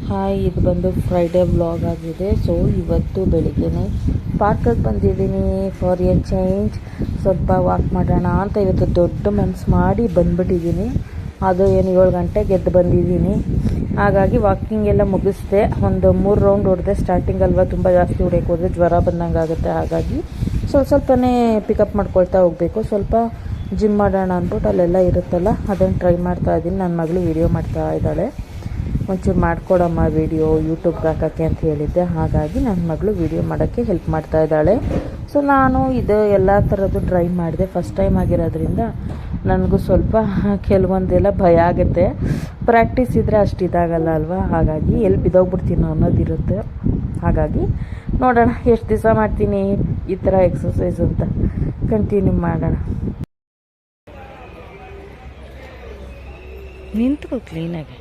Hi, ಇದು ಬಂದು Friday vlog ಆಗಿದೆ. ಸೊ ಇವತ್ತು ಬೆಳಿಗ್ಗೆನೆ ಪಾರ್ಕಿಗೆ ಬಂದಿದ್ದೀನಿ ಫಾರ್ ಎ ಚೇಂಜ್. ಸ್ವಲ್ಪ ವಾಕ್ ಮಾಡೋಣ ಅಂತ ಇವತ್ತು ದೊಡ್ಡ ಮನಸ್ಸು ಮಾಡಿ ಬಂದುಬಿಟ್ಟಿದ್ದೀನಿ. ಅದು ಏನು 7 ಗಂಟೆಗೆ ಎದ್ದು ಬಂದಿದ್ದೀನಿ. ಹಾಗಾಗಿ ವಾಕಿಂಗ್ ಎಲ್ಲ ಮುಗಿಸ್ದೆ. ಒಂದು 3 ರೌಂಡ್ ಹೊಡೆದೆ. ಸ್ಟಾರ್ಟಿಂಗ್ ಅಲ್ವಾ, ತುಂಬ ಜಾಸ್ತಿ ಹೊಡೆಯೋಕೆ ಹೋದರೆ ಜ್ವರ ಬಂದಂಗೆ ಆಗುತ್ತೆ. ಹಾಗಾಗಿ ಸ್ವಲ್ಪನೇ ಪಿಕಪ್ ಮಾಡ್ಕೊಳ್ತಾ ಹೋಗಬೇಕು. ಸ್ವಲ್ಪ ಜಿಮ್ ಮಾಡೋಣ ಅಂದ್ಬಿಟ್ಟು ಅಲ್ಲೆಲ್ಲ ಇರುತ್ತಲ್ಲ, ಅದನ್ನು ಟ್ರೈ ಮಾಡ್ತಾ ಇದ್ದೀನಿ. ನನ್ನ ಮಗಳು ವೀಡಿಯೋ ಮಾಡ್ತಾ ಇದ್ದಾಳೆ. ಒಂಚೂರು ಮಾಡಿಕೊಡಮ್ಮ ವೀಡಿಯೋ ಯೂಟ್ಯೂಬ್ಗೆ ಹಾಕೋಕ್ಕೆ ಅಂತ ಹೇಳಿದ್ದೆ. ಹಾಗಾಗಿ ನನ್ನ ಮಗಳು ವೀಡಿಯೋ ಮಾಡೋಕ್ಕೆ ಹೆಲ್ಪ್ ಮಾಡ್ತಾ ಇದ್ದಾಳೆ. ಸೊ ನಾನು ಇದು ಎಲ್ಲ ಥರದ್ದು ಟ್ರೈ ಮಾಡಿದೆ. ಫಸ್ಟ್ ಟೈಮ್ ಆಗಿರೋದ್ರಿಂದ ನನಗೂ ಸ್ವಲ್ಪ ಕೆಲವೊಂದೆಲ್ಲ ಭಯ ಆಗುತ್ತೆ. ಪ್ರಾಕ್ಟೀಸ್ ಇದ್ದರೆ ಅಷ್ಟು ಇದಾಗಲ್ಲ ಅಲ್ವಾ. ಹಾಗಾಗಿ ಎಲ್ಲಿ ಬಿದ್ದೋಗ್ಬಿಡ್ತೀನೋ ಅನ್ನೋದಿರುತ್ತೆ. ಹಾಗಾಗಿ ನೋಡೋಣ ಎಷ್ಟು ದಿವಸ ಮಾಡ್ತೀನಿ ಈ ಥರ ಎಕ್ಸಸೈಸ್ ಅಂತ. ಕಂಟಿನ್ಯೂ ಮಾಡೋಣ. ನಿಂತ್ಕೋ ಕ್ಲೀನಾಗಿ.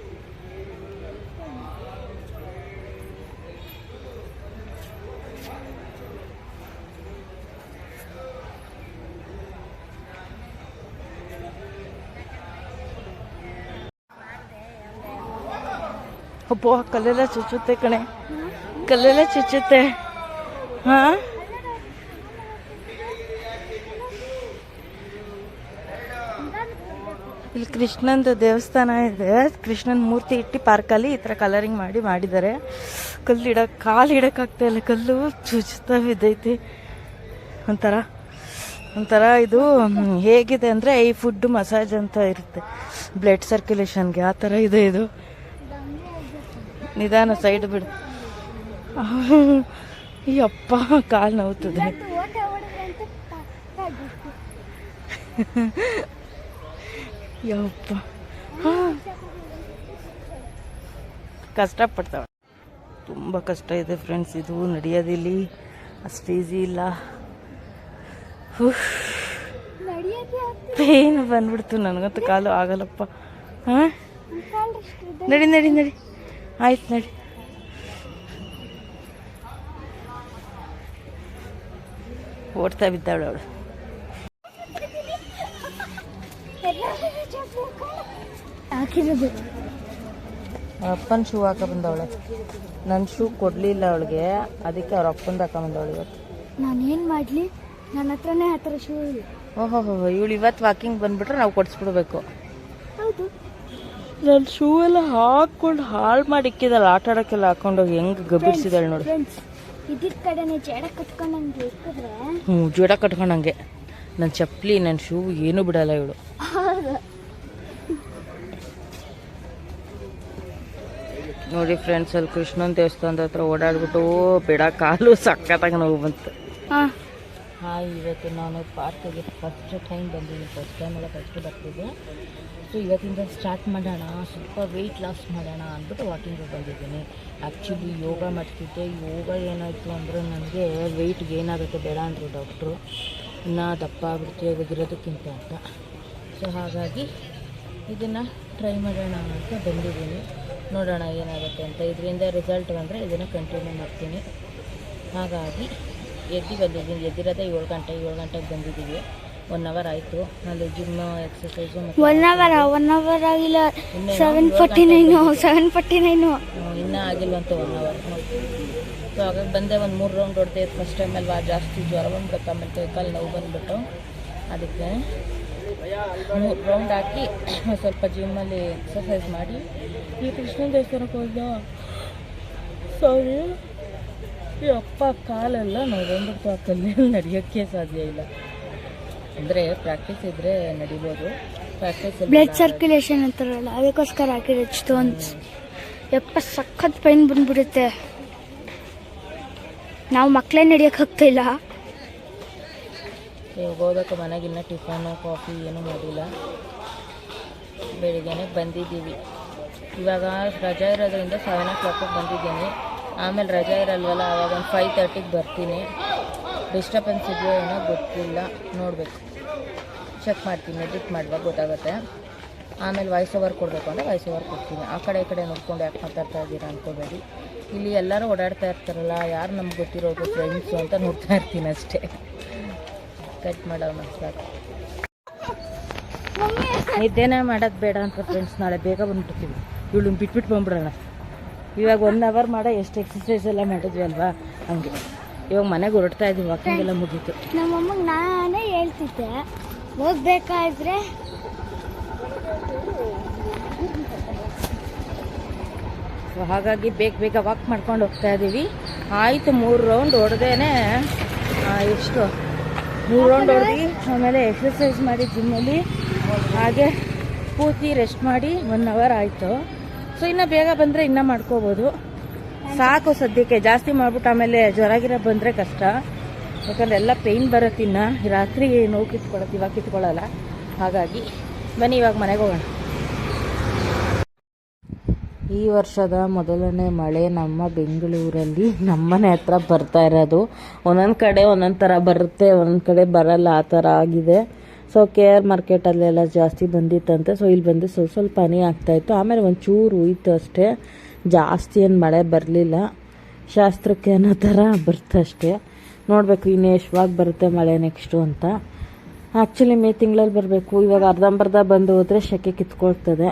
ಅಪ್ಪೋ, ಕಲ್ಲೆಲ್ಲ ಚುಚ್ಚುತ್ತೆ ಕಣೆ, ಕಲ್ಲೆಲ್ಲ ಚುಚ್ಚುತ್ತೆ. ಹಾಂ, ಇಲ್ಲಿ ಕೃಷ್ಣಂದು ದೇವಸ್ಥಾನ ಇದೆ. ಕೃಷ್ಣನ ಮೂರ್ತಿ ಇಟ್ಟು ಪಾರ್ಕಲ್ಲಿ ಈ ಥರ ಕಲರಿಂಗ್ ಮಾಡಿದ್ದಾರೆ. ಕಾಲು ಇಡೋಕ್ಕಾಗ್ತಾ ಇಲ್ಲ, ಕಲ್ಲು ಚುಚ್ಚುತ್ತಾ ಬಿದ್ದೈತಿ. ಒಂಥರ ಇದು ಹೇಗಿದೆ ಅಂದರೆ ಈ ಫುಡ್ ಮಸಾಜ್ ಅಂತ ಇರುತ್ತೆ ಬ್ಲಡ್ ಸರ್ಕ್ಯುಲೇಷನ್ಗೆ, ಆ ಥರ ಇದೆ ಇದು. ನಿಧಾನ ಸೈಡ್ ಬಿಡು. ಯಪ್ಪ, ಕಾಲು ನೋವುತ್ತದೆ. ಯಪ್ಪ, ಕಷ್ಟಪಡ್ತಾವೆ. ತುಂಬ ಕಷ್ಟ ಇದೆ ಫ್ರೆಂಡ್ಸ್, ಇದು ನಡೆಯೋದಿಲ್ಲಿ ಅಷ್ಟು ಈಸಿ ಇಲ್ಲ. ಪೇನ್ ಬಂದ್ಬಿಡ್ತು ನನಗಂತೂ, ಕಾಲು ಆಗಲ್ಲಪ್ಪ. ಹಾಂ, ನಡಿ ಆಯ್ತು, ನಡಿ. ಓಡ್ತಾ ಬಿದ್ದಾಳು ಅವಳು. ಅಪ್ಪನ ಶೂ ಹಾಕ ಬಂದವಳೆ. ನನ್ನ ಶೂ ಕೊಡಲಿಲ್ಲ ಅವಳಿಗೆ, ಅದಕ್ಕೆ ಅವ್ರ ಅಪ್ಪಂದು ಹಾಕ ಬಂದವಳು ಇವತ್ತು. ನಾನೇನು ಮಾಡಲಿ, ನನ್ನ ಹತ್ರನೇ ಆ ಥರ ಶೂ ಇಲ್ಲ. ಓಹೋ, ಇವಳು ಇವತ್ತು ವಾಕಿಂಗ್ ಬಂದುಬಿಟ್ರೆ ನಾವು ಕೊಡಿಸ್ಬಿಡ್ಬೇಕು. ಹೌದು, ನನ್ನ ಶೂ ಎಲ್ಲ ಹಾಕ್ಕೊಂಡು ಹಾಳು ಮಾಡಿ ಇಕ್ಕಿದಲ್ಲ, ಆಟ ಆಡೋಕ್ಕೆಲ್ಲ ಹಾಕೊಂಡೋಗಿ ಹೆಂಗೆ ಗಬ್ಬಿಡ್ಸಿದಾಳೆ ನೋಡಿ. ಇದ್ರ ಕಡೆನೇ ಜಡ ಕಟ್ಕೊಂಡಂಗೆ ಇಕ್ಕಿದ್ರೆ, ಜೋಡ ಕಟ್ಕೊಂಡಂಗೆ. ನನ್ನ ಚಪ್ಪಲಿ, ನನ್ನ ಶೂ ಏನೂ ಬಿಡಲ್ಲ ಇವಳು. ನೋಡಿ ಫ್ರೆಂಡ್ಸ್, ಅಲ್ಲಿ ಕೃಷ್ಣನ ದೇವಸ್ಥಾನದ ಹತ್ರ ಓಡಾಡ್ಬಿಟ್ಟು ಬೇಡ, ಕಾಲು ಸಕ್ಕತ್ತಾಗಿ ನೋವು ಬಂತು. ಹಾಯ್, ಇವತ್ತು ನಾನು ಪಾರ್ಕಿಗೆ ಫಸ್ಟ್ ಟೈಮ್ ಬಂದಿದ್ದೀನಿ. ಫಸ್ಟ್ ಬರ್ತಿದ್ದೆ. ಸೊ ಇವತ್ತಿಂದ ಸ್ಟಾರ್ಟ್ ಮಾಡೋಣ, ಸ್ವಲ್ಪ ವೆಯ್ಟ್ ಲಾಸ್ ಮಾಡೋಣ ಅಂದ್ಬಿಟ್ಟು ವಾಕಿಂಗಿಗೆ ಬಂದಿದ್ದೀನಿ. ಆ್ಯಕ್ಚುಲಿ ಯೋಗ ಮಾಡ್ತಿದ್ದೆ. ಯೋಗ ಏನಾಯಿತು ಅಂದರೆ ನನಗೆ ವೆಯ್ಟ್ ಗೇನ್ ಆಗುತ್ತೆ ಬೇಡ ಅಂದರು ಡಾಕ್ಟ್ರು, ಇನ್ನೂ ದಪ್ಪ ಆಗ್ಬಿಡ್ತೀವಿ ಇವಾಗಿರೋದಕ್ಕಿಂತ ಅಂತ. ಸೊ ಹಾಗಾಗಿ ಇದನ್ನು ಟ್ರೈ ಮಾಡೋಣ ಅಂತ ಬಂದಿದ್ದೀನಿ. ನೋಡೋಣ ಏನಾಗುತ್ತೆ ಅಂತ. ಇದರಿಂದ ರಿಸಲ್ಟ್ ಬಂದರೆ ಇದನ್ನು ಕಂಟಿನ್ಯೂ ಮಾಡ್ತೀನಿ. ಹಾಗಾಗಿ ಬಂದಿದ್ದೀನಿ. ಎದ್ದಿರೋದೇ 7 ಗಂಟೆಗೆ ಬಂದಿದ್ದೀವಿ. 1 ಅವರ್ ಆಯಿತು. ಅಲ್ಲಿ ಜಿಮ್ ಎಕ್ಸಸೈಸು 1 ಅವರ್ ಆಗಿಲ್ಲ, 7:49 ಇನ್ನೂ ಆಗಿಲ್ವಂತೆ 1 ಅವರ್. ಸೊ ಹಾಗಾಗಿ ಬಂದೆ. ಒಂದು 3 ರೌಂಡ್ ಹೊಡೆದೆ. ಫಸ್ಟ್ ಟೈಮ್ ಅಲ್ವಾ, ಜಾಸ್ತಿ ಜ್ವರ ಬಂದ್ಬಿಡುತ್ತೆ, ಆಮೇಲೆ ಕೈಕಾಲು ನೋವು ಬಂದುಬಿಟ್ಟು ಅದಕ್ಕೆ 3 ರೌಂಡ್ ಹಾಕಿ ಸ್ವಲ್ಪ ಜಿಮ್ಮಲ್ಲಿ ಎಕ್ಸಸೈಸ್ ಮಾಡಿ ಈ ಕೃಷ್ಣನ ದೇವಸ್ಥಾನಕ್ಕೆ ಹೋದ. ಸಾರಿ, ಈ ಅಪ್ಪ ಕಾಲೆಲ್ಲ ನೋವು ಬಂದ್ಬಿಡ್ತು. ಆ ಕಲ್ಲಲ್ಲಿ ನಡೆಯೋಕ್ಕೆ ಸಾಧ್ಯ ಇಲ್ಲ. ಅಂದರೆ ಪ್ರಾಕ್ಟೀಸ್ ಇದ್ದರೆ ನಡಿಬೋದು. ಪ್ರಾಕ್ಟೀಸ್ ಬ್ಲಡ್ ಸರ್ಕ್ಯುಲೇಷನ್ ಅಂತಾರಲ್ಲ, ಅದಕ್ಕೋಸ್ಕರ ಹಾಕಿರೋ ಸ್ಟೋನ್ಸ್. ಯಪ್ಪ, ಸಖತ್ ಪೈನ್ ಬಂದ್ಬಿಡುತ್ತೆ. ನಾವು ಮಕ್ಕಳೇ ನಡೆಯೋಕ್ಕಾಗ್ತಾ ಇಲ್ಲ. ಇವಾಗ ಹೋದಕ್ಕೆ ಮನೆಗಿನ್ನ ಟಿಫನು ಕಾಫಿ ಏನೂ ಮಾಡಿಲ್ಲ. ಬೆಳಿಗ್ಗೆನೇ ಬಂದಿದ್ದೀವಿ. ಇವಾಗ ರಜಾ ಇರೋದ್ರಿಂದ 7 o'clock ಬಂದಿದ್ದೀನಿ. ಆಮೇಲೆ ರಜಾ ಇರಲ್ವಲ್ಲ, ಆವಾಗ ಒಂದು 5:30ಗೆ ಬರ್ತೀನಿ. ಡಿಸ್ಟರ್ಬೆನ್ಸ್ ಇದೆಯೋ ಏನೋ ಗೊತ್ತಿಲ್ಲ, ನೋಡಬೇಕು, ಚೆಕ್ ಮಾಡ್ತೀನಿ. ಎಡಿಟ್ ಮಾಡುವಾಗ ಗೊತ್ತಾಗುತ್ತೆ. ಆಮೇಲೆ ವಾಯ್ಸ್ ಓವರ್ ಕೊಡಬೇಕು ಅಂದರೆ ವಾಯ್ಸ್ ಓವರ್ ಕೊಡ್ತೀನಿ. ಆ ಕಡೆ ಈ ಕಡೆ ನೋಡ್ಕೊಂಡು ಯಾಕೆ ಮಾತಾಡ್ತಾ ಇದ್ದೀರಾ ಅಂದ್ಕೋಬೇಡಿ. ಇಲ್ಲಿ ಎಲ್ಲರೂ ಓಡಾಡ್ತಾ ಇರ್ತಾರಲ್ಲ, ಯಾರು ನಮ್ಗೆ ಗೊತ್ತಿರೋದು ಫ್ರೆಂಡ್ಸು ಅಂತ ನೋಡ್ತಾ ಇರ್ತೀನಿ ಅಷ್ಟೇ. ಕಟ್ ಮಾಡೋಣ ಸಾಕು. ನಿದ್ದೆನೇ ಮಾಡೋದು ಬೇಡ ಅಂತ ಫ್ರೆಂಡ್ಸ್, ನಾಳೆ ಬೇಗ ಬಂದ್ಬಿಡ್ತೀವಿ. ಇವಳು ಬಿಟ್ಬಿಟ್ಟು ಬಂದ್ಬಿಡೋಣ. ಇವಾಗ 1 ಅವರ್ ಮಾಡೋ ಎಷ್ಟು ಎಕ್ಸಸೈಸ್ ಎಲ್ಲ ಮಾಡಿದ್ವಿ ಅಲ್ವಾ, ಹಂಗೆ ಇವಾಗ ಮನೆಗೆ ಹೊರಡ್ತಾ ಇದ್ದೀವಿ. ವಾಕಿಂಗ್ ಎಲ್ಲ ಮುಗೀತು. ನಮ್ಮಮ್ಮಗೆ ನಾನೇ ಹೇಳ್ತಿದ್ದೆ ಹೋಗ್ಬೇಕಾದ್ರೆ ಸೊ ಹಾಗಾಗಿ ಬೇಗ ವಾಕ್ ಮಾಡ್ಕೊಂಡು ಹೋಗ್ತಾ ಇದ್ದೀವಿ. ಆಯಿತು 3 ರೌಂಡ್ ಹೊಡೆದೇನೆ, ಎಷ್ಟು 3 ರೌಂಡ್ ಹೊಡೆದು ಆಮೇಲೆ ಎಕ್ಸಸೈಸ್ ಮಾಡಿ ಜಿಮ್ಮಲ್ಲಿ, ಹಾಗೆ ಪೂರ್ತಿ ರೆಸ್ಟ್ ಮಾಡಿ 1 ಅವರ್ ಆಯಿತು. ಸೊ ಇನ್ನು ಬೇಗ ಬಂದರೆ ಇನ್ನೂ ಮಾಡ್ಕೋಬೋದು. ಸಾಕು ಸದ್ಯಕ್ಕೆ, ಜಾಸ್ತಿ ಮಾಡ್ಬಿಟ್ಟು ಆಮೇಲೆ ಜ್ವರ ಗಿರ ಬಂದರೆ ಕಷ್ಟ. ಯಾಕಂದರೆ ಎಲ್ಲ ಪೇಯ್ನ್ ಬರುತ್ತೆ. ಇನ್ನು ರಾತ್ರಿ ನೋವು ಕಿತ್ಕೊಳ್ಳುತ್ತೆ, ಇವಾಗ ಕಿತ್ಕೊಳ್ಳಲ್ಲ. ಹಾಗಾಗಿ ಬನ್ನಿ ಇವಾಗ ಮನೆಗೆ ಹೋಗೋಣ. ಈ ವರ್ಷದ ಮೊದಲನೇ ಮಳೆ ನಮ್ಮ ಬೆಂಗಳೂರಲ್ಲಿ ನಮ್ಮನೆ ಹತ್ರ ಬರ್ತಾ ಇರೋದು. ಒಂದೊಂದು ಕಡೆ ಒಂದೊಂದು ಥರ ಬರುತ್ತೆ, ಒಂದೊಂದು ಕಡೆ ಬರಲ್ಲ, ಆ ಥರ ಆಗಿದೆ. ಸೊ KR ಮಾರ್ಕೆಟಲ್ಲೆಲ್ಲ ಜಾಸ್ತಿ ಬಂದಿತ್ತಂತೆ. ಸೊ ಇಲ್ಲಿ ಬಂದು ಸ್ವಲ್ಪ ಹನಿ ಆಗ್ತಾಯಿತ್ತು, ಆಮೇಲೆ ಒಂಚೂರು ಹೋಯ್ತು ಅಷ್ಟೇ. ಜಾಸ್ತಿ ಏನು ಮಳೆ ಬರಲಿಲ್ಲ, ಶಾಸ್ತ್ರಕ್ಕೆ ಅನ್ನೋ ಥರ ಬರ್ತಷ್ಟೇ. ನೋಡಬೇಕು ಇನ್ನು ಎಷ್ಟವಾಗ ಬರುತ್ತೆ ಮಳೆ ನೆಕ್ಸ್ಟು ಅಂತ. ಆ್ಯಕ್ಚುಲಿ ಮೇ ತಿಂಗಳಲ್ಲಿ ಬರಬೇಕು. ಇವಾಗ ಅರ್ಧಂಬರ್ಧ ಬಂದು ಹೋದರೆ ಶೆಕೆ ಕಿತ್ಕೊಳ್ತದೆ.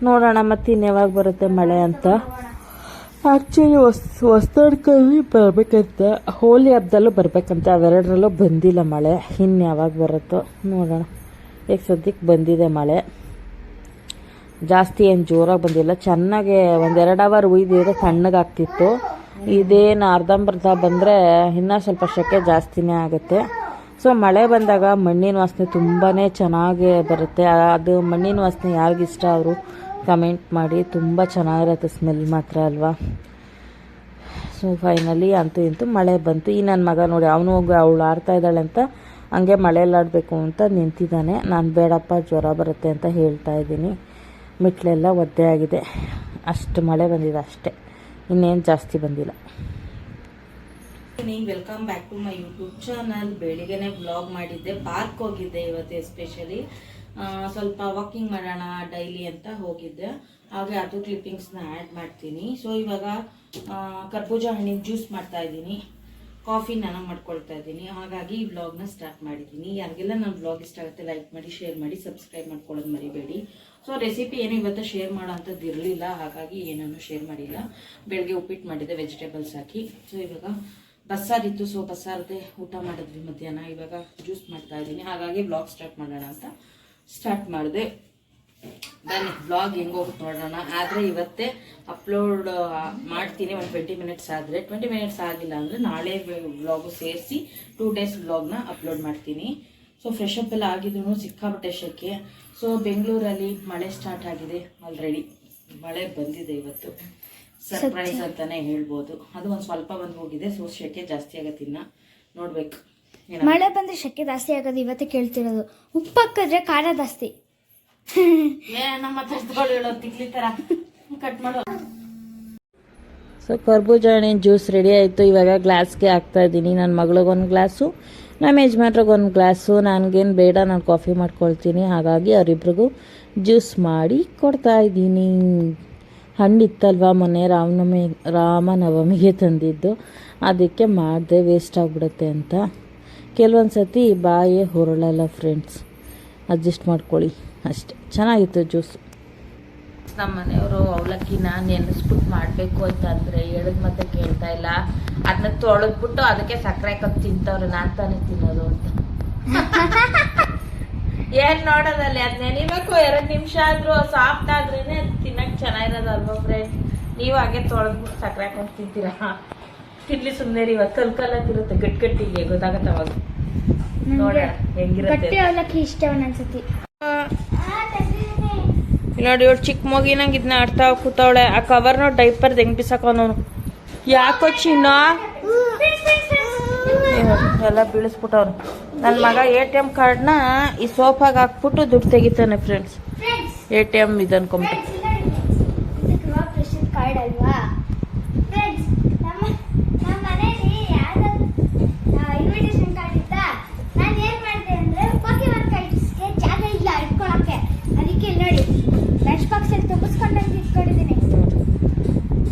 ನೋಡೋಣ ಮತ್ತೆ ಇನ್ಯಾವಾಗ ಬರುತ್ತೆ ಮಳೆ ಅಂತ. ಆ್ಯಕ್ಚುಲಿ ಹೊಸದಡ್ಕಲ್ಲಿ ಬರಬೇಕಂತ, ಹೋಲಿ ಹಬ್ಬದಲ್ಲೂ ಬರಬೇಕಂತ, ಅವೆರಡರಲ್ಲೂ ಬಂದಿಲ್ಲ ಮಳೆ. ಇನ್ನು ಯಾವಾಗ ಬರುತ್ತೋ ನೋಡೋಣ. ಈಗ ಸದ್ಯಕ್ಕೆ ಬಂದಿದೆ ಮಳೆ, ಜಾಸ್ತಿ ಏನು ಜೋರಾಗಿ ಬಂದಿಲ್ಲ. ಚೆನ್ನಾಗೆ 1-2 ಅವರ್ ಉಯ್ದಿದ್ರೆ ತಣ್ಣಗಾಗ್ತಿತ್ತು. ಇದೇನು ಅರ್ಧಂಬರ್ಧ ಬಂದರೆ ಇನ್ನೂ ಸ್ವಲ್ಪ ಶೆಕೆ ಜಾಸ್ತಿನೇ ಆಗುತ್ತೆ. ಸೊ ಮಳೆ ಬಂದಾಗ ಮಣ್ಣಿನ ವಾಸನೆ ತುಂಬಾ ಚೆನ್ನಾಗೇ ಬರುತ್ತೆ. ಅದು ಮಣ್ಣಿನ ವಾಸನೆ ಯಾರಿಗಿಷ್ಟ ಅವರು ಕಮೆಂಟ್ ಮಾಡಿ. ತುಂಬ ಚೆನ್ನಾಗಿರುತ್ತೆ ಸ್ಮೆಲ್ ಮಾತ್ರ ಅಲ್ವಾ. ಸೊ ಫೈನಲಿ ಅಂತೂ ಇಂತೂ ಮಳೆ ಬಂತು. ಈ ನನ್ನ ಮಗ ನೋಡಿ, ಅವನು ಅವಳು ಆಡ್ತಾ ಇದ್ದಾಳೆ ಅಂತ ಹಂಗೆ ಮಳೆಯಲ್ಲಾಡಬೇಕು ಅಂತ ನಿಂತಿದ್ದಾನೆ. ನಾನು ಬೇಡಪ್ಪ ಜ್ವರ ಬರುತ್ತೆ ಅಂತ ಹೇಳ್ತಾ ಇದ್ದೀನಿ. ಮೆಟ್ಲೆಲ್ಲ ಒದ್ದೆ ಆಗಿದೆ, ಅಷ್ಟು ಮಳೆ ಬಂದಿದೆ ಅಷ್ಟೇ, ಇನ್ನೇನು ಜಾಸ್ತಿ ಬಂದಿಲ್ಲ. Welcome back to my YouTube channel. ಬೆಳಿಗ್ಗೆನೆ ವ್ಲಾಗ್ ಮಾಡಿದ್ದೆ, ಪಾರ್ಕ್ ಹೋಗಿದ್ದೆ ಇವತ್ತು ಎಸ್ಪೆಷಲಿ. ಸ್ವಲ್ಪ ವಾಕಿಂಗ್ ಮಾಡೋಣ ಡೈಲಿ ಅಂತ ಹೋಗಿದ್ದೆ, ಹಾಗೆ ಅದು ಕ್ಲಿಪ್ಪಿಂಗ್ಸ್ನ ಆ್ಯಡ್ ಮಾಡ್ತೀನಿ. ಸೊ ಇವಾಗ ಕರ್ಬೂಜ ಹಣ್ಣಿನ ಜ್ಯೂಸ್ ಮಾಡ್ತಾ ಇದ್ದೀನಿ, ಕಾಫಿ ನಾನು ಮಾಡ್ಕೊಳ್ತಾ ಇದ್ದೀನಿ. ಹಾಗಾಗಿ ಈ ವ್ಲಾಗ್ನ ಸ್ಟಾರ್ಟ್ ಮಾಡಿದ್ದೀನಿ. ಯಾರಿಗೆಲ್ಲ ನನ್ನ ವ್ಲಾಗ್ ಇಷ್ಟ ಆಗುತ್ತೆ ಲೈಕ್ ಮಾಡಿ, ಶೇರ್ ಮಾಡಿ, ಸಬ್ಸ್ಕ್ರೈಬ್ ಮಾಡ್ಕೊಳ್ಳೋದು ಮರಿಬೇಡಿ. ಸೊ ರೆಸಿಪಿ ಏನು ಇವತ್ತು ಶೇರ್ ಮಾಡೋ ಅಂಥದ್ದು ಇರಲಿಲ್ಲ, ಹಾಗಾಗಿ ಏನನ್ನು ಶೇರ್ ಮಾಡಿಲ್ಲ. ಬೆಳಗ್ಗೆ ಉಪ್ಪಿಟ್ಟು ಮಾಡಿದ್ದೆ ವೆಜಿಟೇಬಲ್ಸ್ ಹಾಕಿ. ಸೊ ಇವಾಗ ಬಸ್ಸಾರಿತ್ತು, ಸೊ ಬಸ್ಸಾರದೆ ಊಟ ಮಾಡಿದ್ವಿ ಮಧ್ಯಾಹ್ನ. ಇವಾಗ ಜ್ಯೂಸ್ ಮಾಡ್ತಾ ಇದ್ದೀನಿ, ಹಾಗಾಗಿ ವ್ಲಾಗ್ ಸ್ಟಾರ್ಟ್ ಮಾಡೋಣ ಅಂತ ಸ್ಟಾರ್ಟ್ ಮಾಡಿದೆ. ಬನ್ನಿ ವ್ಲಾಗ್ ಹೆಂಗೆ ಹೋಗುತ್ತೆ ನೋಡೋಣ. ಆದರೆ ಇವತ್ತೇ ಅಪ್ಲೋಡ್ ಮಾಡ್ತೀನಿ ಒಂದು 20 ಮಿನಿಟ್ಸ್ ಆದರೆ. 20 ಮಿನಿಟ್ಸ್ ಆಗಿಲ್ಲ ಅಂದರೆ ನಾಳೆ ವ್ಲಾಗು ಸೇರಿಸಿ 2 ಡೇಸ್ ವ್ಲಾಗ್ನ ಅಪ್ಲೋಡ್ ಮಾಡ್ತೀನಿ. ಸೊ ಫ್ರೆಶ್ ಅಪ್ ಎಲ್ಲ ಆಗಿದ್ರು ಸಿಕ್ಕಾಪಟ್ಟೆ ಶೆಕೆ. ಸೊ ಬೆಂಗಳೂರಲ್ಲಿ ಮಳೆ ಸ್ಟಾರ್ಟ್ ಆಗಿದೆ ಆಲ್ರೆಡಿ, ಮಳೆ ಬಂದಿದೆ ಇವತ್ತು. ಸರ್ಪ್ರೈಸ್ ಅಂತಾನೆ ಹೇಳ್ಬೋದು. ಅದು ಒಂದು ಸ್ವಲ್ಪ ಬಂದು ಹೋಗಿದೆ. ಸೊ ಶೆಕೆ ಜಾಸ್ತಿ ಆಗತ್ತೆ, ಇನ್ನ ನೋಡ್ಬೇಕು. ಮಳೆ ಬಂದ್ರೆ ಶೆಕೆ ಜಾಸ್ತಿ ಆಗೋದು ಇವತ್ತೇ ಕೇಳ್ತಿರೋದು. ಉಪ್ಪು ಹಾಕಿದ್ರೆ ಖಾರ ಜಾಸ್ತಿ. ನಮ್ಮ ಕಟ್ ಮಾಡೋ. ಸೊ ಕರ್ಬೂಜ ಹಣ್ಣಿನ ಜ್ಯೂಸ್ ರೆಡಿ ಆಯಿತು. ಇವಾಗ ಗ್ಲಾಸ್ಗೆ ಹಾಕ್ತಾ ಇದ್ದೀನಿ. ನನ್ನ ಮಗಳಿಗೊಂದು ಗ್ಲಾಸು, ನಮ್ಮ ಯಜಮಾನ್ರಿಗೊಂದು ಗ್ಲಾಸು. ನನಗೇನು ಬೇಡ, ನಾನು ಕಾಫಿ ಮಾಡ್ಕೊಳ್ತೀನಿ. ಹಾಗಾಗಿ ಅವರಿಬ್ರಿಗೂ ಜ್ಯೂಸ್ ಮಾಡಿ ಕೊಡ್ತಾ ಇದ್ದೀನಿ. ಹಣ್ಣಿತ್ತಲ್ವ ಮೊನ್ನೆ ರಾಮನವಮಿಗೆ ತಂದಿದ್ದು, ಅದಕ್ಕೆ ಮಾಡಿದೆ, ವೇಸ್ಟ್ ಆಗಿಬಿಡುತ್ತೆ ಅಂತ. ಕೆಲವೊಂದು ಸತಿ ಬಾಯೇ ಹೊರಳಲ್ಲ ಫ್ರೆಂಡ್ಸ್, ಅಡ್ಜಸ್ಟ್ ಮಾಡ್ಕೊಳ್ಳಿ ಅಷ್ಟೆ. ಚೆನ್ನಾಗಿತ್ತು ಜ್ಯೂಸು. ನಮ್ಮ ಮನೆಯವರು ಅವಲಕ್ಕಿನ ನೆನೆಸ್ಬಿಟ್ಟು ಮಾಡಬೇಕು ಅಂತ ಅಂದರೆ ಹೇಳಿದ ಮತ್ತೆ ಕೇಳ್ತಾ ಇಲ್ಲ. ಅದನ್ನ ತೊಳೆದ್ಬಿಟ್ಟು ಅದಕ್ಕೆ ಸಕ್ಕರೆ ಹಾಕಿ ತಿಂತವ್ರೆ. ನಾನು ತಾನೇ ತಿನ್ನೋದು ಅಂತ ಏನು ನೋಡೋದಲ್ಲಿ. ಅದು ನೆನಿಬೇಕು, 2 ನಿಮಿಷ ಆದರೂ ಸಾಫ್ಟ್ ಆದ್ರೇ ತಿನ್ನಕ್ಕೆ ಚೆನ್ನಾಗಿರೋದು ಅಲ್ವಾ ಫ್ರೆಂಡ್ಸ್. ನೀವು ಹಾಗೆ ತೊಳೆದ್ಬಿಟ್ಟು ಸಕ್ಕರೆ ಹಾಕೊಂಡು ತಿಂತೀರಾ? ತಿನ್ಲಿ ಸುಮ್ಮನೆ ರೀ. ಇವತ್ತು ಕಲ್ಕಲ್ಲತ್ತಿರುತ್ತೆ, ಗಟ್ಟಿಗೆ ಗೊತ್ತಾಗತ್ತೆ ಅವಾಗ. ನೋಡೋಣ ಹೆಂಗಿರುತ್ತೆ. ಇಷ್ಟ ಒಂದೊಂದ್ಸತಿ. ನೋಡಿ ಇವಳು ಚಿಕ್ಕ ಮಗಿನಂಗೆ ಇದನ್ನ ಆಡ್ತಾ ಕೂತವಳೆ. ಆ ಕವರ್ ನೋಡಿ ಡೈಪರ್ದು ಹೆಂಗ್ ಬಿಸಾಕೋನು. ಯಾಕೋ ಚಿನ್ನ ಎಲ್ಲ ಬೀಳಿಸ್ಬಿಟ್ಟವ್ರು. ನನ್ನ ಮಗ ATM ಕಾರ್ಡ್ನ ಈ ಸೋಫಾಗೆ ಹಾಕ್ಬಿಟ್ಟು ದುಡ್ಡು ತೆಗಿತಾನೆ ಫ್ರೆಂಡ್ಸ್. ATM ಇದು ಅನ್ಕೊಂಬಿಟ್ಟು. ಕಾರ್ಡ್ ಅಲ್ವಾ ಇನ್ವಿಟೇಷನ್ ಕಾರ್ಡ್ ಇತ್ತಾ? ನಾನು ಏನ್ ಮಾಡಿದೆ ಅಂದ್ರೆ ಪಾಕಿಮಾನ್ ಕಾರ್ಡ್ಸ್ಗೆ ಜಾಗ ಇಲ್ಲ ಇಟ್ಕೊಳಕ್ಕೆ. ಅದಕ್ಕೆ ನೋಡಿ ಲಂಚ್ ಬಾಕ್ಸ್ ಅಲ್ಲಿ ತುಂಬಿಸ್ಕೊಂಡು ಇಟ್ಕೊಂಡಿದ್ದೀನಿ.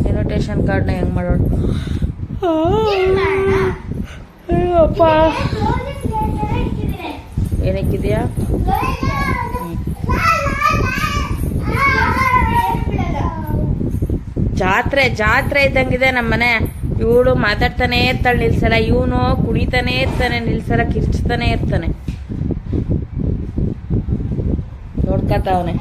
ಇನ್ವಿಟೇಷನ್ ಕಾರ್ಡ್ನ ಹೆಂಗ್ ಮಾಡೋಣ? ಅಪ್ಪ ಏನಕ್ಕಿದೆಯಾ? ಜಾತ್ರೆ ಇದ್ದಂಗಿದೆ ನಮ್ಮನೆ. ಇವಳು ಮಾತಾಡ್ತಾನೆ ಇರ್ತಾಳೆ ನಿಲ್ಸಲ್ಲ, ಇವನು ಕುಣಿತಾನೆ ಇರ್ತಾನೆ ನಿಲ್ಸಲ್ಲ, ಕಿರ್ಚ್ತಾನೆ ಇರ್ತಾನೆ. ನೋಡ್ಕತಾವನೆ.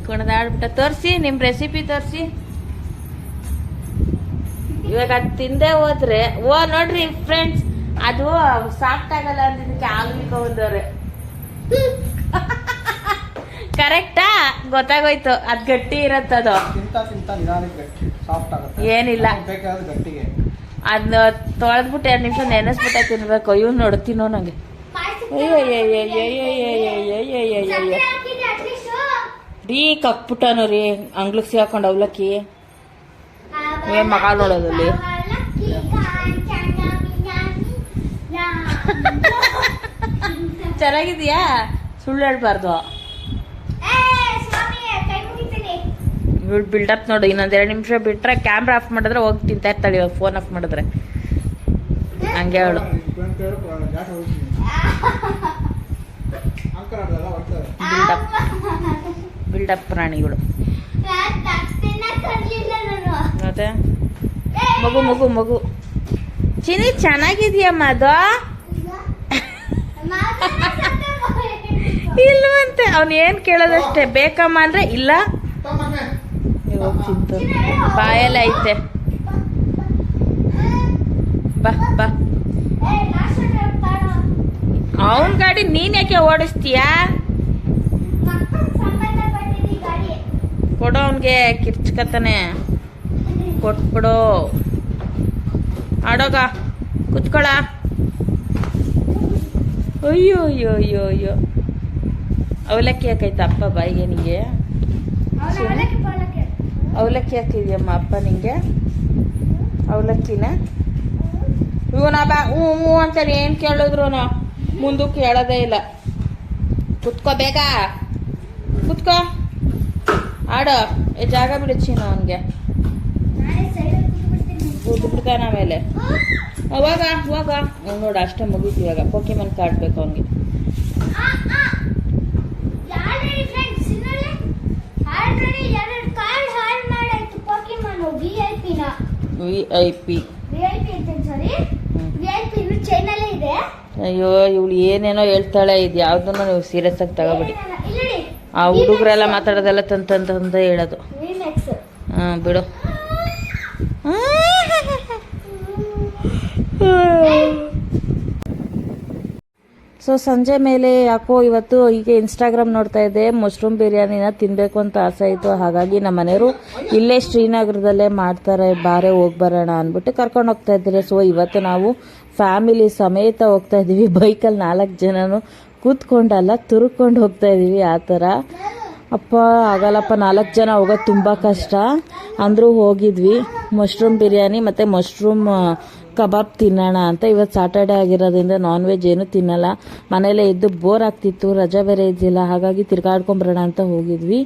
ಕುಣದಾಡ್ಬಿಟ್ಟ. ತೋರಿಸಿ ನಿಮ್ಮ ರೆಸಿಪಿ ತೋರಿಸಿ. ಇವಾಗ ಅದು ತಿಂದೇ ಹೋದ್ರೆ ನೋಡ್ರಿ ಫ್ರೆಂಡ್ಸ್, ಅದು ಸಾಫ್ಟ್ ಆಗಲ್ಲ ಅಂದಿದ್ದಕ್ಕೆ ಆಗ್ಲಿಕ್ಕೆ ಹೋದವ್ರೆ. ಕರೆಕ್ಟಾ? ಗೊತ್ತಾಗೋಯ್ತು. ಅದು ಗಟ್ಟಿ ಇರತ್ತದು. ಏನಿಲ್ಲ, ಅದನ್ನ ತೊಳೆದ್ಬಿಟ್ಟು 2 ನಿಮಿಷ ನೆನೆಸ್ಬಿಟ್ಟೆ ತಿನ್ಬೇಕು. ಇವ್ ನೋಡ್ತೀನೋ ನಂಗೆ. ರೀ ಕಕ್ಬಿಟ್ಟನು ರೀ ಅಂಗ್ಳಕ್ ಸಿಗಾಕೊಂಡು ಅವಲಕ್ಕಿ. ಏನ್ ಮಗ ನೋಡೋದಲ್ಲಿ. ಚೆನ್ನಾಗಿದ್ಯಾ? ಸುಳ್ಳು ಹೇಳ್ಬಾರ್ದು. ಇವಳು ಬಿಲ್ಡಪ್ ನೋಡು. ಇನ್ನೊಂದ್ 2 ನಿಮಿಷ ಬಿಟ್ರೆ ಕ್ಯಾಮ್ರಾ ಆಫ್ ಮಾಡಿದ್ರೆ ಹೋಗಿ ತಿಂತಾ ಇರ್ತಾಳೆ. ಇವಾಗ ಫೋನ್ ಆಫ್ ಮಾಡಿದ್ರೆ ಹಂಗೆ ಅವಳು. ಬಿಲ್ಡಪ್ ಪ್ರಾಣಿಗಳು. ಮತ್ತೆ ಮಗು ಚಿನಿ ಚೆನ್ನಾಗಿದ್ಯಮ್ಮ ಅದು? ಇಲ್ವಂತೆ. ಅವ್ನು ಏನ್ ಕೇಳೋದಷ್ಟೇ, ಬೇಕಮ್ಮ ಅಂದ್ರೆ ಇಲ್ಲ. ತಿಂತ ಬಾಯೆಲ್ಲ ಐತೆ. ಬಾ ಅವನ್ ಗಾಡಿ ನೀನ್ ಯಾಕೆ ಓಡಿಸ್ತೀಯಾ? ಕೊಡೋ ಅವನ್ಗೆ, ಕಿರ್ಚ್ಕತಾನೆ. ಕೊಟ್ಬಿಡು. ಆಡೋಗ ಕುತ್ಕೊಳ. ಅಯ್ಯೋ ಅವಲಕ್ಕಿ ಯಾಕೈತ ಅಪ್ಪ ಬಾಯಿಗೆ ನಿಂಗೆ? ಅವಲಕ್ಕಿ ಹಾಕಿದ್ಯಮ್ಮ ಅಪ್ಪ ನಿಂಗೆ? ಅವಲಕ್ಕಿನ ಇವನ ಬಾ ಹ್ಞೂ ಅಂತಾನೆ. ಏನ್ ಕೇಳಿದ್ರು ಮುಂದಕ್ಕೆ ಹೇಳೋದೇ ಇಲ್ಲ. ಕುತ್ಕೋ, ಬೇಗ ಕುತ್ಕೋ, ಆಡೋ. ಜಾಗ ಬಿಡಿಸಿನ ಅವನ್ಗೆ. ಕೂತ್ಬಿಡ್ತಾನ ಆಮೇಲೆ. ಹೋಗ ನೋಡ, ಅಷ್ಟೇ ಮುಗೀತು. ಇವಾಗ ಪೋಕಿಮನ್ ಕಾರ್ಡ್ ಬೇಕು ಅವನ್ಗೆ. VIP. ಅಯ್ಯೋ ಇವಳು ಏನೇನೋ ಹೇಳ್ತಾಳೆ. ಇದು ಯಾವ್ದನ್ನು ನೀವು ಸೀರಿಯಸ್ ಆಗಿ ತಗೋಬಿಡಿ. ಆ ಹುಡುಗರೆಲ್ಲ ಮಾತಾಡೋದೆಲ್ಲ ತಂತ ಹೇಳೋದು. ಬಿಡು. ಸೊ ಸಂಜೆ ಮೇಲೆ ಯಾಕೋ ಇವತ್ತು ಹೀಗೆ ಇನ್ಸ್ಟಾಗ್ರಾಮ್ ನೋಡ್ತಾ ಇದ್ದೆ. ಮಶ್ರೂಮ್ ಬಿರಿಯಾನಿನ ತಿನ್ನಬೇಕು ಅಂತ ಆಸೆ ಆಯಿತು. ಹಾಗಾಗಿ ನಮ್ಮ ಮನೆಯವರು ಇಲ್ಲೇ ಶ್ರೀನಗರದಲ್ಲೇ ಮಾಡ್ತಾರೆ, ಬಾರೆ ಹೋಗಿ ಬರೋಣ ಅಂದ್ಬಿಟ್ಟು ಕರ್ಕೊಂಡು ಹೋಗ್ತಾ ಇದ್ದಾರೆ. ಸೊ ಇವತ್ತು ನಾವು ಫ್ಯಾಮಿಲಿ ಸಮೇತ ಹೋಗ್ತಾ ಇದ್ದೀವಿ. ಬೈಕಲ್ಲಿ 4 ಜನನು ಕೂತ್ಕೊಂಡಲ್ಲ, ತುರ್ಕೊಂಡು ಹೋಗ್ತಾ ಇದ್ದೀವಿ. ಆ ಥರ ಅಪ್ಪ ಆಗಲ್ಲಪ್ಪ, 4 ಜನ ಹೋಗೋದು ತುಂಬ ಕಷ್ಟ. ಅಂದರೂ ಹೋಗಿದ್ವಿ. ಮಶ್ರೂಮ್ ಬಿರಿಯಾನಿ ಮತ್ತು ಮಶ್ರೂಮ್ ಕಬಾಬ್ ತಿನ್ನೋಣ ಅಂತ. ಇವತ್ತು ಸಾಟರ್ಡೆ ಆಗಿರೋದ್ರಿಂದ ನಾನ್ ವೆಜ್ ಏನೂ ತಿನ್ನಲ್ಲ. ಮನೇಲೇ ಇದ್ದು ಬೋರ್ ಆಗ್ತಿತ್ತು, ರಜಾ ಬೇರೆ ಇದ್ದಿಲ್ಲ. ಹಾಗಾಗಿ ತಿರ್ಗಾಡ್ಕೊಂಬರೋಣ ಅಂತ ಹೋಗಿದ್ವಿ.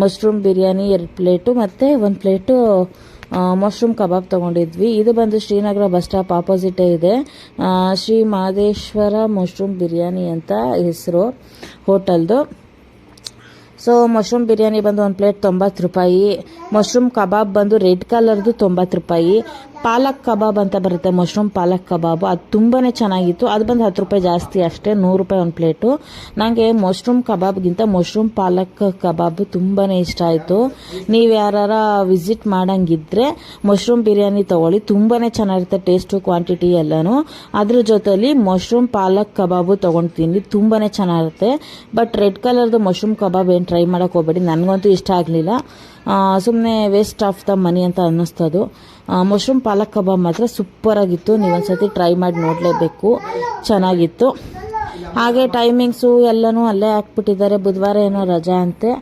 ಮಶ್ರೂಮ್ ಬಿರಿಯಾನಿ 2 ಪ್ಲೇಟು ಮತ್ತು 1 ಪ್ಲೇಟು ಮಶ್ರೂಮ್ ಕಬಾಬ್ ತೊಗೊಂಡಿದ್ವಿ. ಇದು ಬಂದು ಶ್ರೀನಗರ ಬಸ್ ಸ್ಟಾಪ್ ಆಪೋಸಿಟೇ ಇದೆ. ಶ್ರೀ ಮಾದೇಶ್ವರ ಮಶ್ರೂಮ್ ಬಿರಿಯಾನಿ ಅಂತ ಹೆಸರು ಹೋಟೆಲ್ದು. ಸೊ ಮಶ್ರೂಮ್ ಬಿರಿಯಾನಿ ಬಂದು 1 ಪ್ಲೇಟ್ 90 ರೂಪಾಯಿ. ಮಶ್ರೂಮ್ ಕಬಾಬ್ ಬಂದು ರೆಡ್ ಕಲರ್ದು 90 ರೂಪಾಯಿ. ಪಾಲಕ್ ಕಬಾಬ್ ಅಂತ ಬರುತ್ತೆ, ಮಶ್ರೂಮ್ ಪಾಲಕ್ ಕಬಾಬು, ಅದು ತುಂಬಾ ಚೆನ್ನಾಗಿತ್ತು. ಅದು ಬಂದು 10 ರೂಪಾಯಿ ಜಾಸ್ತಿ ಅಷ್ಟೇ, 100 ರೂಪಾಯಿ 1 ಪ್ಲೇಟು. ನನಗೆ ಮಶ್ರೂಮ್ ಕಬಾಬ್ಗಿಂತ ಮಶ್ರೂಮ್ ಪಾಲಕ್ ಕಬಾಬು ತುಂಬಾ ಇಷ್ಟ ಆಯಿತು. ನೀವು ಯಾರ ವಿಸಿಟ್ ಮಾಡೋಂಗಿದ್ರೆ ಮಶ್ರೂಮ್ ಬಿರಿಯಾನಿ ತೊಗೊಳ್ಳಿ, ತುಂಬಾ ಚೆನ್ನಾಗಿರುತ್ತೆ ಟೇಸ್ಟು, ಕ್ವಾಂಟಿಟಿ ಎಲ್ಲನೂ. ಅದ್ರ ಜೊತೆಲಿ ಮಶ್ರೂಮ್ ಪಾಲಕ್ ಕಬಾಬು ತೊಗೊಳ್ತೀನಿ, ತುಂಬಾ ಚೆನ್ನಾಗಿರುತ್ತೆ. ಬಟ್ ರೆಡ್ ಕಲರ್ದು ಮಶ್ರೂಮ್ ಕಬಾಬ್ ಏನು ಟ್ರೈ ಮಾಡೋಕೆ ಹೋಗಬೇಡಿ, ನನಗಂತೂ ಇಷ್ಟ ಆಗಲಿಲ್ಲ. ಸುಮ್ಮನೆ ವೇಸ್ಟ್ ಆಫ್ ದ ಮನಿ ಅಂತ ಅನ್ನಿಸ್ತದು. ಮಶ್ರೂಮ್ ಪಾಲಕ್ ಕಬಾಬ್ ಮಾತ್ರ ಸೂಪರಾಗಿತ್ತು. ನೀವೊಂದ್ಸತಿ ಟ್ರೈ ಮಾಡಿ ನೋಡಲೇಬೇಕು, ಚೆನ್ನಾಗಿತ್ತು. ಹಾಗೆ ಟೈಮಿಂಗ್ಸು ಎಲ್ಲನೂ ಅಲ್ಲೇ ಹಾಕ್ಬಿಟ್ಟಿದ್ದಾರೆ. ಬುಧವಾರ ಏನೋ ರಜಾ ಅಂತೆ.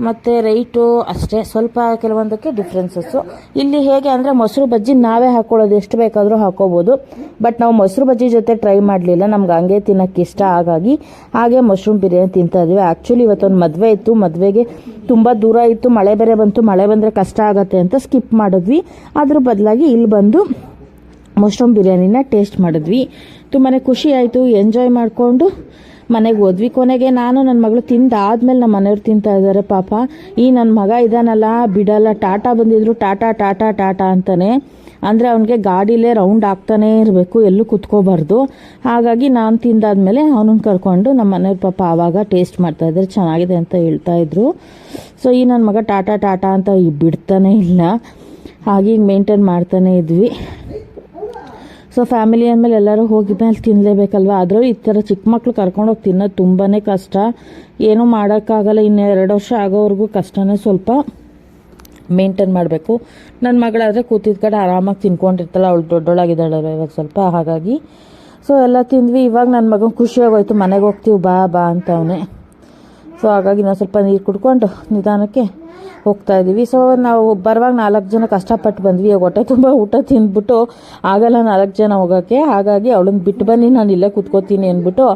ಮತ್ತು ರೈಟು ಅಷ್ಟೇ, ಸ್ವಲ್ಪ ಕೆಲವೊಂದಕ್ಕೆ ಡಿಫ್ರೆನ್ಸಸ್ಸು. ಇಲ್ಲಿ ಹೇಗೆ ಅಂದರೆ ಮೊಸರು ಬಜ್ಜಿ ನಾವೇ ಹಾಕ್ಕೊಳ್ಳೋದು, ಎಷ್ಟು ಬೇಕಾದರೂ ಹಾಕ್ಕೋಬೋದು. ಬಟ್ ನಾವು ಮೊಸರು ಬಜ್ಜಿ ಜೊತೆ ಟ್ರೈ ಮಾಡಲಿಲ್ಲ, ನಮ್ಗೆ ಹಂಗೆ ತಿನ್ನೋಕ್ಕೆ ಇಷ್ಟ. ಹಾಗಾಗಿ ಹಾಗೆ ಮಶ್ರೂಮ್ ಬಿರಿಯಾನಿ ತಿಂತಾ ಇದ್ವಿ. ಆ್ಯಕ್ಚುಲಿ ಇವತ್ತೊಂದು ಮದುವೆ ಇತ್ತು, ಮದುವೆಗೆ ತುಂಬ ದೂರ ಇತ್ತು, ಮಳೆ ಬೇರೆ ಬಂತು. ಮಳೆ ಬಂದರೆ ಕಷ್ಟ ಆಗುತ್ತೆ ಅಂತ ಸ್ಕಿಪ್ ಮಾಡಿದ್ವಿ. ಅದ್ರ ಬದಲಾಗಿ ಇಲ್ಲಿ ಬಂದು ಮಶ್ರೂಮ್ ಬಿರಿಯಾನಿನ ಟೇಸ್ಟ್ ಮಾಡಿದ್ವಿ. ತುಂಬಾ ಖುಷಿ ಆಯಿತು, ಎಂಜಾಯ್ ಮಾಡಿಕೊಂಡು ಮನೆಗೆ ಹೋದ್ವಿ. ಕೊನೆಗೆ ನಾನು ನನ್ನ ಮಗಳು ತಿಂದಾದ್ಮೇಲೆ ನಮ್ಮ ಮನೆಯವ್ರು ತಿಂತಾ ಇದ್ದಾರೆ ಪಾಪ. ಈ ನನ್ನ ಮಗ ಇದಾನಲ್ಲ ಬಿಡಲ್ಲ, ಟಾಟಾ ಬಂದಿದ್ರು ಟಾಟಾ ಟಾಟಾ ಟಾಟಾ ಅಂತಾನೆ. ಅಂದರೆ ಅವನಿಗೆ ಗಾಡಿಲೇ ರೌಂಡ್ ಆಗ್ತಾನೇ ಇರಬೇಕು, ಎಲ್ಲೂ ಕುತ್ಕೋಬಾರ್ದು. ಹಾಗಾಗಿ ನಾನು ತಿಂದಾದ್ಮೇಲೆ ಅವನನ್ನು ಕರ್ಕೊಂಡು ನಮ್ಮ ಮನೆಯವ್ರ ಪಾಪ ಆವಾಗ ಟೇಸ್ಟ್ ಮಾಡ್ತಾಯಿದ್ದಾರೆ, ಚೆನ್ನಾಗಿದೆ ಅಂತ ಹೇಳ್ತಾಯಿದ್ರು. ಸೊ ಈ ನನ್ನ ಮಗ ಟಾಟಾ ಟಾಟಾ ಅಂತ ಬಿಡ್ತಾನೇ ಇಲ್ಲ, ಹಾಗೆ ಈಗ ಮೇಂಟೈನ್ ಮಾಡ್ತಾನೇ ಇದ್ವಿ. ಸೊ ಫ್ಯಾಮಿಲಿ ಅಂದಮೇಲೆ ಎಲ್ಲರೂ ಹೋಗಿದ್ಮೇಲೆ ತಿನ್ನಲೇಬೇಕಲ್ವ. ಅದರಲ್ಲೂ ಈ ಥರ ಚಿಕ್ಕ ಮಕ್ಳು ಕರ್ಕೊಂಡೋಗಿ ತಿನ್ನೋದು ತುಂಬಾ ಕಷ್ಟ, ಏನೂ ಮಾಡೋಕ್ಕಾಗಲ್ಲ. ಇನ್ನು 2 ವರ್ಷ ಆಗೋವರೆಗೂ ಕಷ್ಟನೇ, ಸ್ವಲ್ಪ ಮೇಂಟೈನ್ ಮಾಡಬೇಕು. ನನ್ನ ಮಗಳಾದರೆ ಕೂತಿದ್ದ ಕಡೆ ಆರಾಮಾಗಿ ತಿನ್ಕೊಂಡಿರ್ತಾಳೆ, ಅವಳು ದೊಡ್ಡೊಳಗಿದ್ದಾಳಲ್ಲ ಇವಾಗ ಸ್ವಲ್ಪ, ಹಾಗಾಗಿ ಸೊ ಎಲ್ಲ ತಿಂದ್ವಿ. ಇವಾಗ ನನ್ನ ಮಗನ ಖುಷಿಯಾಗೋಯ್ತು, ಮನೆಗೆ ಹೋಗ್ತೀವಿ ಬಾ ಬಾ ಅಂತ ಅವನೇ. ಸೊ ಹಾಗಾಗಿ ನಾವು ಸ್ವಲ್ಪ ನೀರು ಕುಡ್ಕೊಂಡು ನಿಧಾನಕ್ಕೆ ಹೋಗ್ತಾ ಇದ್ದೀವಿ. ಸೊ ನಾವು ಬರುವಾಗ 4 ಜನ ಕಷ್ಟಪಟ್ಟು ಬಂದ್ವಿ. ಹೊಟ್ಟೆ ತುಂಬ ಊಟ ತಿಂದ್ಬಿಟ್ಟು ಆಗಲ್ಲ 4 ಜನ ಹೋಗೋಕ್ಕೆ, ಹಾಗಾಗಿ ಅವಳನ್ನ ಬಿಟ್ಟು ಬನ್ನಿ, ನಾನು ಇಲ್ಲೇ ಕೂತ್ಕೋತೀನಿ ಅಂದ್ಬಿಟ್ಟು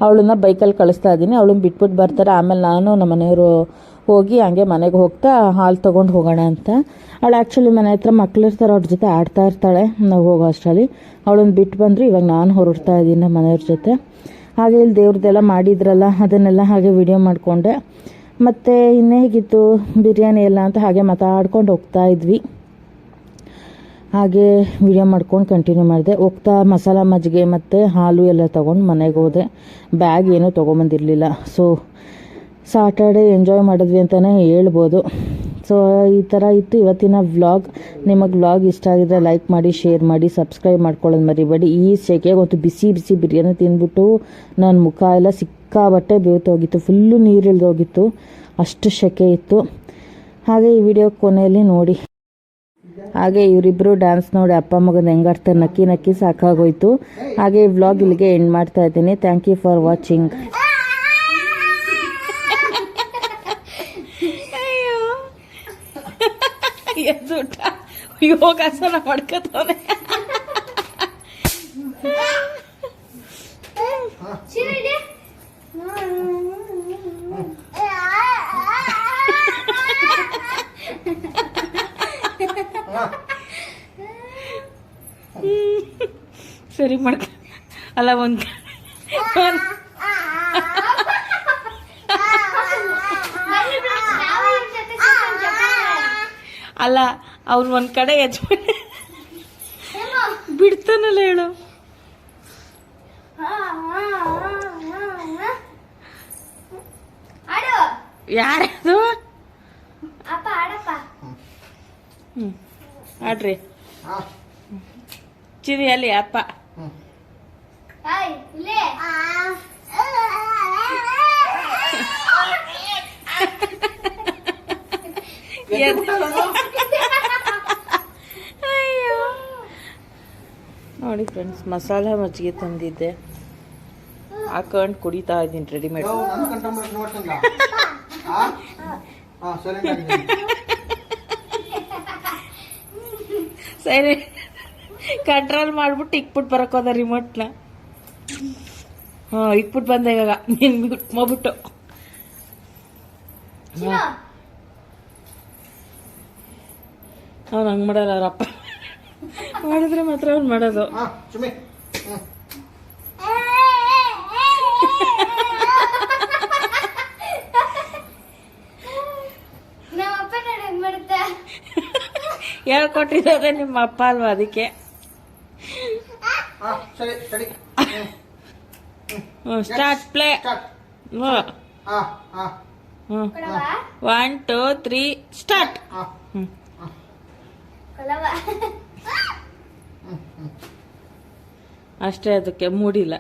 ಅವಳನ್ನ ಬೈಕಲ್ಲಿ ಕಳಿಸ್ತಾ ಇದ್ದೀನಿ. ಅವಳನ್ನ ಬಿಟ್ಬಿಟ್ಟು ಬರ್ತಾರೆ, ಆಮೇಲೆ ನಾನು ನಮ್ಮ ಮನೆಯವರು ಹೋಗಿ ಹಂಗೆ ಮನೆಗೆ ಹೋಗ್ತಾ ಹಾಲು ತೊಗೊಂಡು ಹೋಗೋಣ ಅಂತ. ಅವಳು ಆ್ಯಕ್ಚುಲಿ ಮನೆ ಹತ್ರ ಮಕ್ಳಿರ್ತಾರೆ, ಅವ್ರ ಜೊತೆ ಆಡ್ತಾ ಇರ್ತಾಳೆ ನಾವು ಹೋಗೋ ಅಷ್ಟರಲ್ಲಿ. ಅವಳನ್ನ ಬಿಟ್ಟು ಬಂದರು, ಇವಾಗ ನಾನು ಹೊರಡ್ತಾ ಇದ್ದೀನಿ ನಮ್ಮ ಮನೆಯವ್ರ ಜೊತೆ. ಹಾಗೆ ಇಲ್ಲಿ ದೇವ್ರದ್ದೆಲ್ಲ ಮಾಡಿದ್ರಲ್ಲ ಅದನ್ನೆಲ್ಲ ಹಾಗೆ ವಿಡಿಯೋ ಮಾಡಿಕೊಂಡೆ. ಮತ್ತು ಇನ್ನೇ ಹೇಗಿತ್ತು ಬಿರಿಯಾನಿ ಎಲ್ಲ ಅಂತ ಹಾಗೆ ಮಾತಾಡ್ಕೊಂಡು ಹೋಗ್ತಾ ಇದ್ವಿ. ಹಾಗೆ ವಿಡಿಯೋ ಮಾಡ್ಕೊಂಡು ಕಂಟಿನ್ಯೂ ಮಾಡಿದೆ. ಹೋಗ್ತಾ ಮಸಾಲ ಮಜ್ಜಿಗೆ ಮತ್ತು ಹಾಲು ಎಲ್ಲ ತೊಗೊಂಡು ಮನೆಗೆ ಹೋದೆ. ಬ್ಯಾಗ್ ಏನೂ ತೊಗೊಂಬಂದಿರಲಿಲ್ಲ. ಸೊ ಸಾಟರ್ಡೆ ಎಂಜಾಯ್ ಮಾಡಿದ್ವಿ ಅಂತಲೇ ಹೇಳ್ಬೋದು. ಸೊ ಈ ಥರ ಇತ್ತು ಇವತ್ತಿನ ವ್ಲಾಗ್. ನಿಮಗೆ ವ್ಲಾಗ್ ಇಷ್ಟ ಆಗಿದ್ರೆ ಲೈಕ್ ಮಾಡಿ, ಶೇರ್ ಮಾಡಿ, ಸಬ್ಸ್ಕ್ರೈಬ್ ಮಾಡ್ಕೊಳ್ಳೋದು ಮರಿಬೇಡಿ. ಈ ಸೆಕೆಗೊಂದು ಬಿಸಿ ಬಿಸಿ ಬಿರಿಯಾನಿ ತಿಂದ್ಬಿಟ್ಟು ನನ್ನ ಮುಖ ಎಲ್ಲ ಸಿಕ್ಕಾಬಟ್ಟೆ ಬೇವ್ತೋಗಿತ್ತು, ಫುಲ್ಲು ನೀರು ಇಳಿದೋಗಿತ್ತು, ಅಷ್ಟು ಸೆಕೆ ಇತ್ತು. ಹಾಗೆ ಈ ವಿಡಿಯೋ ಕೊನೆಯಲ್ಲಿ ನೋಡಿ. ಹಾಗೆ ಇವರಿಬ್ಬರು ಡ್ಯಾನ್ಸ್ ನೋಡಿ ಅಪ್ಪ ಮಗನ ಹೆಂಗಾಡ್ತಾರೆ, ನಕ್ಕಿ ನಕ್ಕಿ ಸಾಕಾಗೋಯ್ತು. ಹಾಗೆ ಈ ವ್ಲಾಗ್ ಇಲ್ಲಿಗೆ ಎಂಡ್ ಮಾಡ್ತಾ ಇದ್ದೀನಿ. Thank you for watching. ಯೋಗಾಸನ ಮಾಡ್ಕೋತಾನೆ. ಸರಿ ಮಾಡ್ಕ ಅಲ್ಲ ಒಂದು ಅಲ್ಲ ಅವ್ನು ಒಂದು ಕಡೆ ಬಿಡ್ತಾನಲ್ಲ ಹೇಳು. ಯಾರದು ಆಡ್ರಿ ಚಿರಿ ಅಲ್ಲಿ ಅಪ್ಪ. ನೋಡಿ ಫ್ರೆಂಡ್ಸ್, ಮಸಾಲ ಮಜ್ಜಿಗೆ ತಂದಿದ್ದೆ, ಹಾಕೊಂಡು ಕುಡಿತಾ ಇದ್ದೀನಿ ರೆಡಿಮೇಡ್. ಸರಿ ಕಂಟ್ರೋಲ್ ಮಾಡ್ಬಿಟ್ಟು ಇಕ್ಬಿಟ್ಟು ಬರಕೋದ ರಿಮೋಟ್ನ. ಇಕ್ಬಿಟ್ಟು ಬಂದೆ ಇವಾಗ ನೀನು ಮ್ಯೂಟ್ ಮಾಡ್ಬಿಟ್ಟು. ಅವ್ನು ಹಂಗೆ ಮಾಡಲ್ಲ, ಅವ್ರಪ್ಪ ಮಾಡಿದ್ರೆ ಮಾತ್ರ ಅವ್ನು ಮಾಡೋದು. ಹೇಳ್ಕೊಟ್ಟಿರೋದೆ ನಿಮ್ಮ ಅಪ್ಪ ಅಲ್ವಾ, ಅದಕ್ಕೆ. Start play. 1 2 3 ಸ್ಟಾರ್ಟ್. ಅಷ್ಟೇ, ಅದಕ್ಕೆ ಮೂಡಿಲ್ಲ.